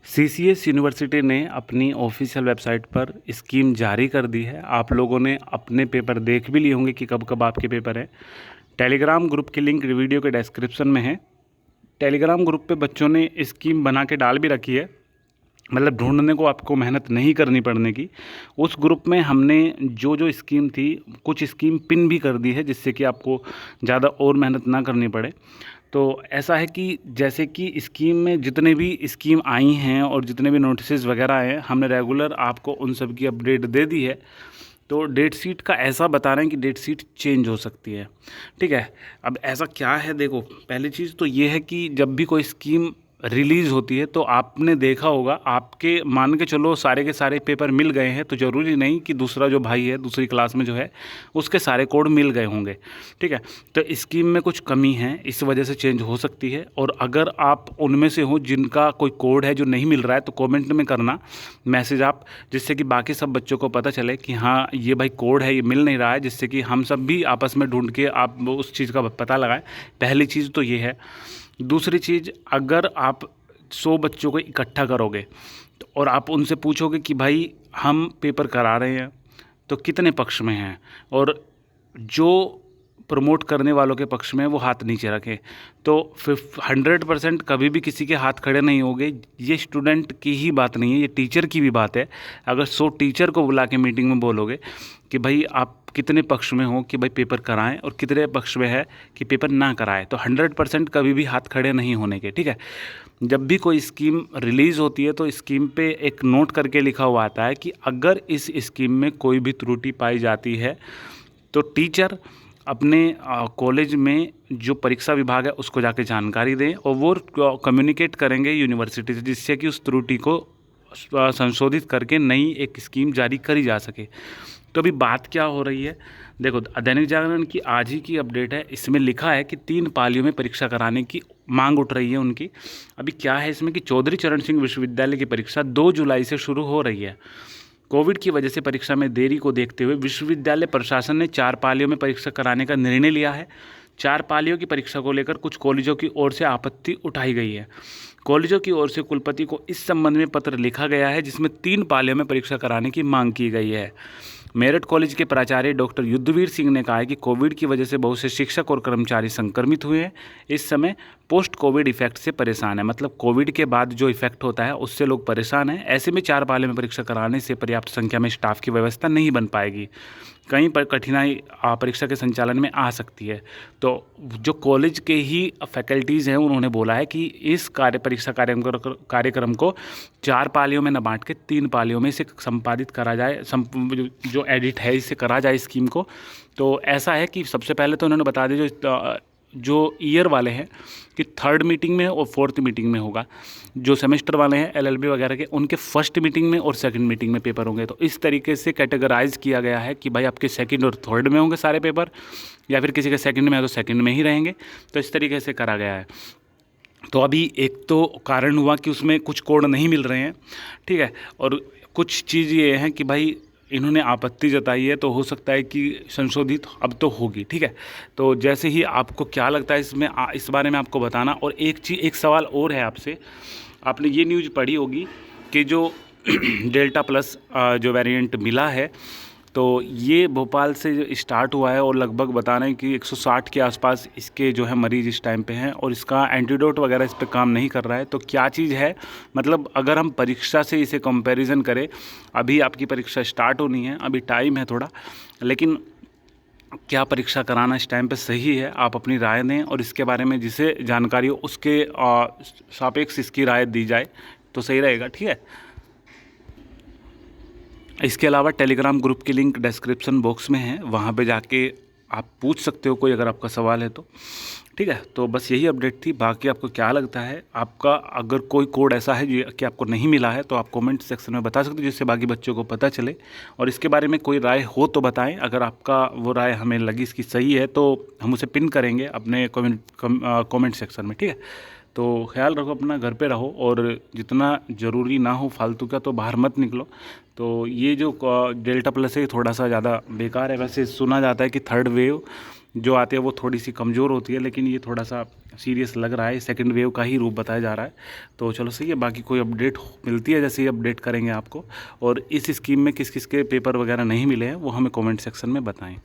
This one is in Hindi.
सीसीएस यूनिवर्सिटी ने अपनी ऑफिशियल वेबसाइट पर स्कीम जारी कर दी है। आप लोगों ने अपने पेपर देख भी लिए होंगे कि कब कब आपके पेपर हैं। टेलीग्राम ग्रुप की लिंक वीडियो के डिस्क्रिप्शन में है। टेलीग्राम ग्रुप पे बच्चों ने स्कीम बना के डाल भी रखी है, मतलब ढूंढने को आपको मेहनत नहीं करनी पड़ने की। उस ग्रुप में हमने जो जो स्कीम थी, कुछ स्कीम पिन भी कर दी है, जिससे कि आपको ज़्यादा और मेहनत ना करनी पड़े। तो ऐसा है कि जैसे कि स्कीम में जितने भी स्कीम आई हैं और जितने भी नोटिसेस वगैरह आए हैं, हमने रेगुलर आपको उन सब की अपडेट दे दी है। तो डेट शीट का ऐसा बता रहे हैं कि डेट शीट चेंज हो सकती है। ठीक है, अब ऐसा क्या है, देखो पहली चीज़ तो ये है कि जब भी कोई स्कीम रिलीज़ होती है तो आपने देखा होगा, आपके मान के चलो सारे के सारे पेपर मिल गए हैं तो ज़रूरी नहीं कि दूसरा जो भाई है दूसरी क्लास में जो है उसके सारे कोड मिल गए होंगे। ठीक है, तो स्कीम में कुछ कमी है, इस वजह से चेंज हो सकती है। और अगर आप उनमें से हो जिनका कोई कोड है जो नहीं मिल रहा है, तो कमेंट में करना मैसेज आप, जिससे कि बाकी सब बच्चों को पता चले कि हाँ ये भाई कोड है, ये मिल नहीं रहा है, जिससे कि हम सब भी आपस में ढूंढ के आप उस चीज़ का पता लगाएं। पहली चीज़ तो ये है। दूसरी चीज़, अगर आप 100 बच्चों को इकट्ठा करोगे तो और आप उनसे पूछोगे कि भाई हम पेपर करा रहे हैं तो कितने पक्ष में हैं, और जो प्रमोट करने वालों के पक्ष में वो हाथ नीचे रखें, तो 100% कभी भी किसी के हाथ खड़े नहीं होंगे। ये स्टूडेंट की ही बात नहीं है, ये टीचर की भी बात है। अगर 100 टीचर को बुला के मीटिंग में बोलोगे कि भाई आप कितने पक्ष में हो कि भाई पेपर कराएं और कितने पक्ष में है कि पेपर ना कराएं, तो 100% कभी भी हाथ खड़े नहीं होने के। ठीक है, जब भी कोई स्कीम रिलीज़ होती है तो स्कीम पे एक नोट करके लिखा हुआ आता है कि अगर इस स्कीम में कोई भी त्रुटि पाई जाती है तो टीचर अपने कॉलेज में जो परीक्षा विभाग है उसको जाके जानकारी दें और वो कम्युनिकेट करेंगे यूनिवर्सिटी से, जिससे कि उस त्रुटि को संशोधित करके नई एक स्कीम जारी करी जा सके। तो अभी बात क्या हो रही है, देखो दैनिक जागरण की आज ही की अपडेट है। इसमें लिखा है कि 3 पालियों में परीक्षा कराने की मांग उठ रही है उनकी। अभी क्या है इसमें कि चौधरी चरण सिंह विश्वविद्यालय की परीक्षा 2 जुलाई से शुरू हो रही है। कोविड की वजह से परीक्षा में देरी को देखते हुए विश्वविद्यालय प्रशासन ने 4 पालियों में परीक्षा कराने का निर्णय लिया है। 4 पालियों की परीक्षा को लेकर कुछ कॉलेजों की ओर से आपत्ति उठाई गई है। कॉलेजों की ओर से कुलपति को इस संबंध में पत्र लिखा गया है, जिसमें 3 पालियों में परीक्षा कराने की मांग की गई है। मेरठ कॉलेज के प्राचार्य डॉक्टर युद्धवीर सिंह ने कहा है कि कोविड की वजह से बहुत से शिक्षक और कर्मचारी संक्रमित हुए हैं। इस समय पोस्ट कोविड इफेक्ट से परेशान है, मतलब कोविड के बाद जो इफेक्ट होता है उससे लोग परेशान हैं। ऐसे में 4 पाले में परीक्षा कराने से पर्याप्त संख्या में स्टाफ की व्यवस्था नहीं बन पाएगी, कहीं पर कठिनाई परीक्षा के संचालन में आ सकती है। तो जो कॉलेज के ही फैकल्टीज़ हैं उन्होंने बोला है कि इस परीक्षा कार्यक्रम को 4 पालियों में न बांट के 3 पालियों में इसे संपादित करा जाए, जो एडिट है इसे करा जाए स्कीम को। तो ऐसा है कि सबसे पहले तो उन्होंने बता दिया जो ईयर वाले हैं कि 3rd मीटिंग में और 4th मीटिंग में होगा। जो सेमेस्टर वाले हैं एलएलबी वगैरह के, उनके 1st मीटिंग में और 2nd मीटिंग में पेपर होंगे। तो इस तरीके से कैटेगराइज किया गया है कि भाई आपके 2nd और 3rd में होंगे सारे पेपर, या फिर किसी के 2nd में है तो 2nd में ही रहेंगे। तो इस तरीके से करा गया है। तो अभी एक तो कारण हुआ कि उसमें कुछ कोड नहीं मिल रहे हैं, ठीक है, और कुछ चीज़ ये है कि भाई इन्होंने आपत्ति जताई है, तो हो सकता है कि संशोधित अब तो होगी। ठीक है, तो जैसे ही आपको क्या लगता है इसमें इस बारे में आपको बताना। और एक सवाल और है आपसे, आपने ये न्यूज़ पढ़ी होगी कि जो डेल्टा प्लस जो वेरिएंट मिला है, तो ये भोपाल से जो स्टार्ट हुआ है और लगभग बता रहे हैं कि 160 के आसपास इसके जो है मरीज़ इस टाइम पे हैं, और इसका एंटीडोट वगैरह इस पे काम नहीं कर रहा है। तो क्या चीज़ है, मतलब अगर हम परीक्षा से इसे कंपैरिजन करें, अभी आपकी परीक्षा स्टार्ट होनी है, अभी टाइम है थोड़ा, लेकिन क्या परीक्षा कराना इस टाइम पे सही है, आप अपनी राय दें। और इसके बारे में जिसे जानकारी हो उसके सापेक्ष इसकी राय दी जाए तो सही रहेगा। ठीक है, इसके अलावा टेलीग्राम ग्रुप की लिंक डिस्क्रिप्शन बॉक्स में है, वहाँ पे जाके आप पूछ सकते हो कोई अगर आपका सवाल है तो। ठीक है, तो बस यही अपडेट थी। बाकी आपको क्या लगता है, आपका अगर कोई कोड ऐसा है जो कि आपको नहीं मिला है तो आप कमेंट सेक्शन में बता सकते हो, जिससे बाकी बच्चों को पता चले। और इसके बारे में कोई राय हो तो बताएं, अगर आपका वो राय हमें लगी इसकी सही है तो हम उसे पिन करेंगे अपने कमेंट सेक्शन में। ठीक है, तो ख्याल रखो अपना, घर पे रहो, और जितना ज़रूरी ना हो फालतू का तो बाहर मत निकलो। तो ये जो डेल्टा प्लस है थोड़ा सा ज़्यादा बेकार है। वैसे सुना जाता है कि 3rd वेव जो आती है वो थोड़ी सी कमज़ोर होती है, लेकिन ये थोड़ा सा सीरियस लग रहा है, सेकंड वेव का ही रूप बताया जा रहा है। तो चलो सही है, बाकी कोई अपडेट मिलती है जैसे ही अपडेट करेंगे आपको। और इस स्कीम में किस किस के पेपर वगैरह नहीं मिले हैं वो हमें कमेंट सेक्शन में बताएं।